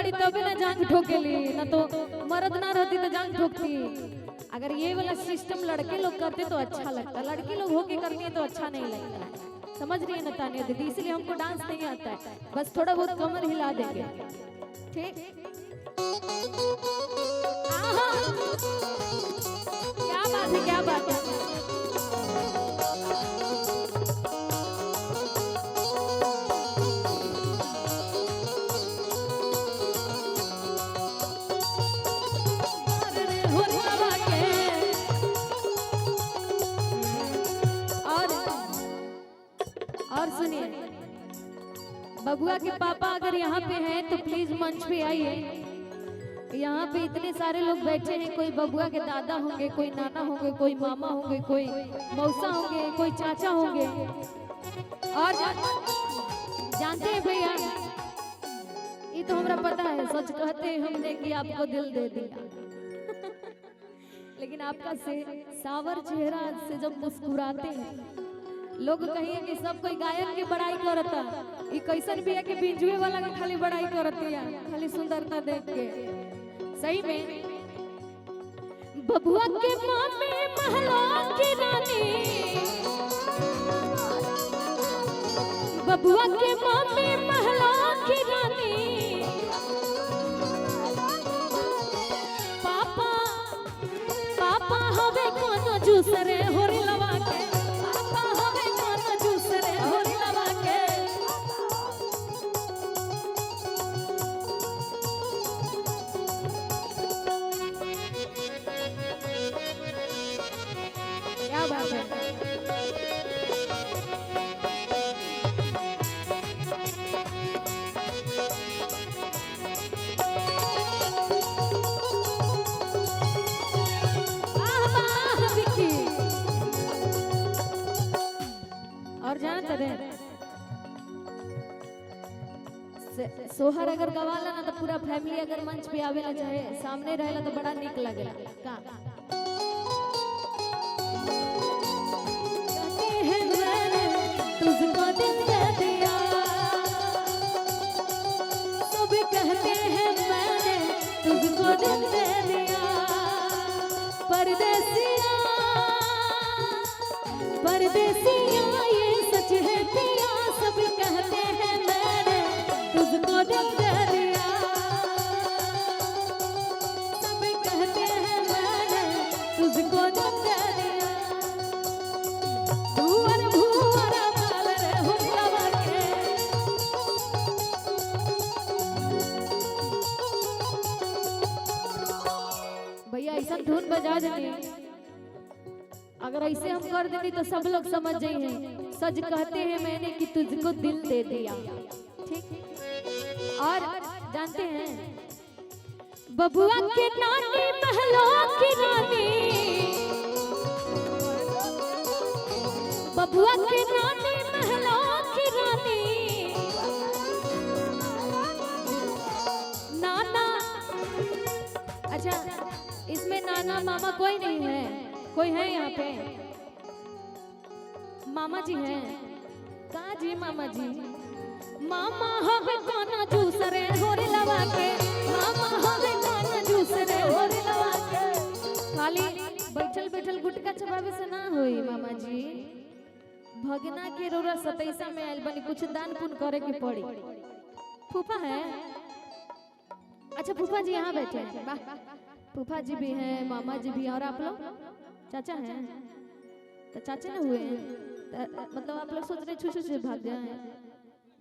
बाड़ी तबे ना जांग ठोकेली, ना तो मर्द ना रहती तो जांग ठोकती। अगर ये वाला सिस्टम लड़के लोग करते तो अच्छा लगता, लड़की लोग होके करती है तो अच्छा नहीं लगता है। समझ रही है ना तानिया दीदी, इसलिए हमको डांस नहीं आता है, बस थोड़ा बहुत कमर हिला देंगे। ठीक, क्या बात है, क्या बात है। और सुनिए, बबुआ के पापा अगर यहाँ पे हैं तो प्लीज मंच पे आइए। यहाँ पे इतने सारे लोग बैठे हैं, कोई बबुआ के दादा होंगे, कोई नाना होंगे, कोई मामा होंगे, कोई मौसा होंगे, कोई चाचा होंगे। और जानते हैं भैया, ये तो हमरा पता है, सच कहते हैं हमने कि आपको दिल दे दिया लेकिन आपका सावर चेहरा से जब मुस्कुराते हैं, लोग कहिए कि सब कोई गायक की बड़ाई करता, ये कैसन भी है कि बिंजुए वाला का खाली बड़ाई करती है, खाली सुंदरता देख के। सही में बबुआ के मामे महलों की रानी, बबुआ के मामे महलों की रानी, पापा पापा हवे कोनो जूसरे होरी लवा के, क्या बात है। और जानते रहे सोहर अगर गवाला ना तो पूरा फैमिली अगर मंच पे आवेला चाहे सामने रहेला तो बड़ा निक लगेला का। तुझको दिल दे दिया, सब कहते हैं मैंने तुझको दिल दे दिया, परदेसिया परदेसिया ये सच है पिया, सब कहते हैं मैंने तुझको दिल दे दिया, सब कहते हैं मैंने तुझको दिल दे दिया। भैया ऐसा धुन बजा देंगे, अगर ऐसे हम कर देंगे तो सब लोग समझ जाएंगे, सच कहते हैं मैंने कि तुझको दिल दे दिया। ठीक, और जानते हैं बबुआ के नानी महलों की रानी, बबुआ के नानी महलों की रानी, नाना, अच्छा इसमें नाना मामा कोई नहीं है, कोई है यहाँ पे? मामा जी हैं कहाँ जी? मामा जी, मामा हवे काना जूसरे होरे लवा के, मामा हवे काना जूसरे होरे लवा के। खाली बैठल बैठल गुटका चबावे से ना होई मामा जी, भगना के रोरा 27 में आयल बनी, कुछ दान पुण्य करे के पड़ी। फूफा है, अच्छा फूफा जी यहाँ बैठे हैं, वाह, फूफा जी भी हैं, मामा जी भी हैं, और आप लोग चाचा हैं, तो चाचे ना हुए हैं, मतलब आप लोग सोच रहे छू से भाग जाए,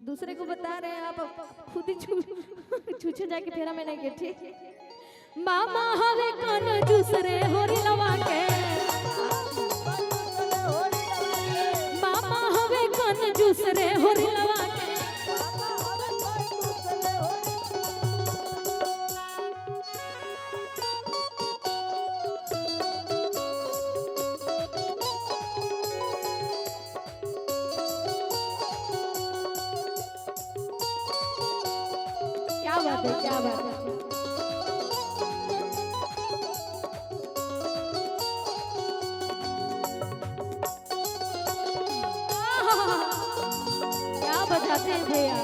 दूसरे को बता रहे हैं, आप खुद ही छू जाके फेरा में नहीं गए। ठीक, मामा हवे कान दूसरे होरी लवा के, मामा हवे कान दूसरे होरी लवा के। क्या बात है, क्या बात है। क्या बजाते हैं भैया।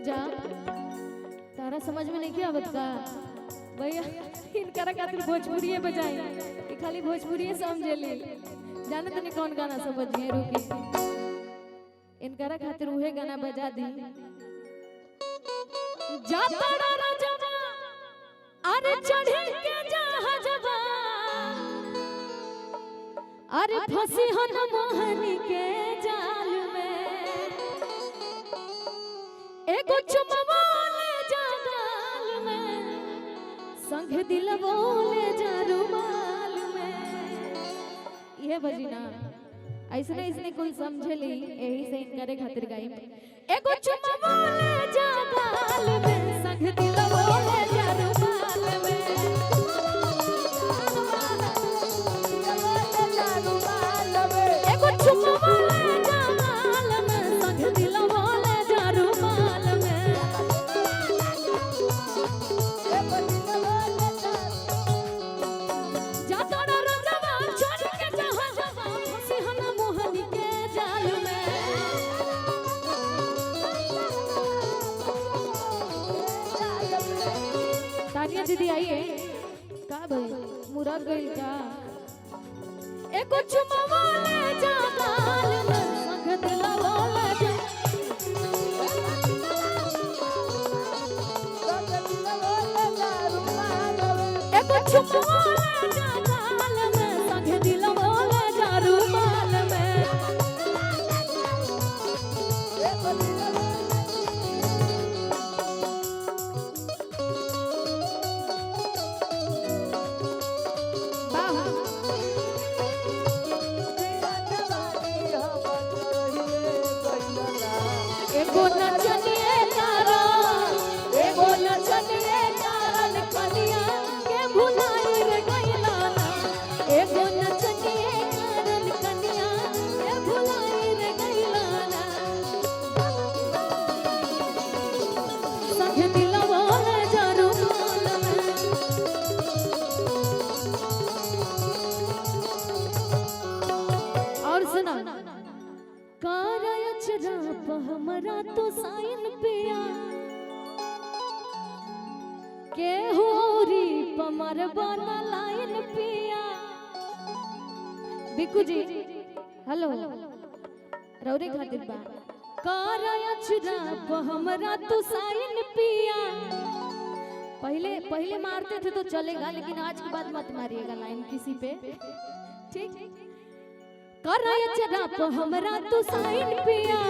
जा तारा समझ में नहीं आवत का भैया इनकरा खातिर भोजपुरी बजाई ये खाली भोजपुरी समझेली जाने तने कौन गाना समझिए रुकी इनकरा खातिर उहे गाना बजा दी जा तारा राजवा अरे चढ़े के जहाजवा अरे फंसी हो न मोहनी के जाल में एगो चुमवा ले जा गाल में संग दिलवो ले जा रुमाल में ये बजीना ऐसने ऐसने कुल समझे ली यही से इनकरे खातिर गाई एगो चुमवा ले जा गाल में संग दिलवो ले जा रुमाल में एगो चुमवा ले जा गाल में संग दिलवो ले जा रुमाल में जा तोड़ा रंगवा छोड़ के जहाजवा फंसी हना मोहनी के जाल में तानिया दीदी आइए का भाई मुराद गइल का एको चुमवा ले जा गाल में संग दिलवा ले जा एको चुमवा ले जा गाल में संग दिलवा ले जा रुमाल में एगो नचनिए कारण कनिया के भुलाई रे गइला ना एगो नचनिए कारण कनिया के भुलाई रे गइला ना संग दिलवा ले जा रुमाल में और सुना कारायचरा हमरा तो साइन पिया के होरी पमर बना लाइन पिया बिकू जी हेलो रौरे खातिर बा कारायचरा हमरा तो साइन पिया पहले मारते थे तो चलेगा लेकिन आज के बाद मत मारिएगा लाइन किसी पे ठीक कराया चरा तो हमरा तो साइन पिया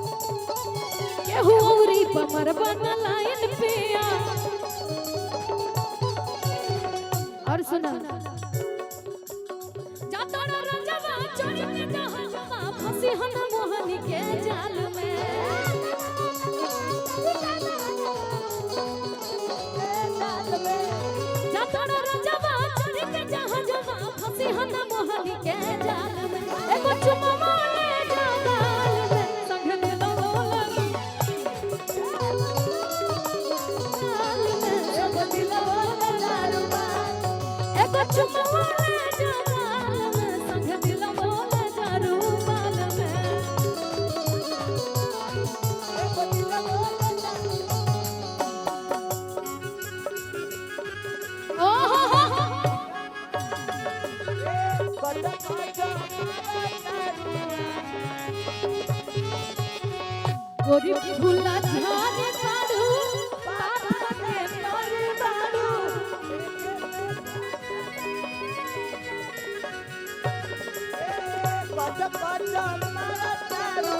के होरी पमर बना लाइन पिया और सुना जाता रंजवा चढ़ के जहाजवा फंसी हन मोहनी के जाल में जाता रंजवा जहाजवा फंसी हना मोहनी के जाल में एगो चुमवा ले जा गाल में संग दिलवा ले गाल में संग दिलवा ले जा रुमाल एगो चुमवा ले जा गाल में संग दिलवा ले जा रुमाल में एगो दिलवा ले जा गोरी फूला झारे काढू पापा के तोरे बाडू पापा पापा मारा तारू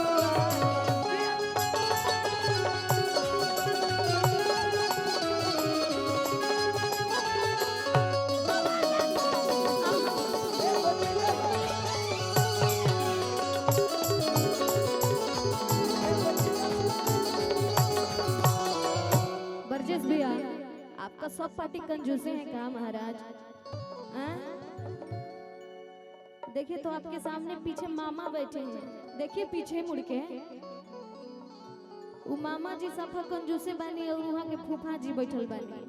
बरजेश भैया आपका सब पार्टी कंजूसे हैं क्या महाराज देखिए तो आपके सामने पीछे मामा बैठे हैं देखिए पीछे मुड़ के वो मामा जी सफा कंजूसे बानी और वहाँ के फूफा जी बैठल बानी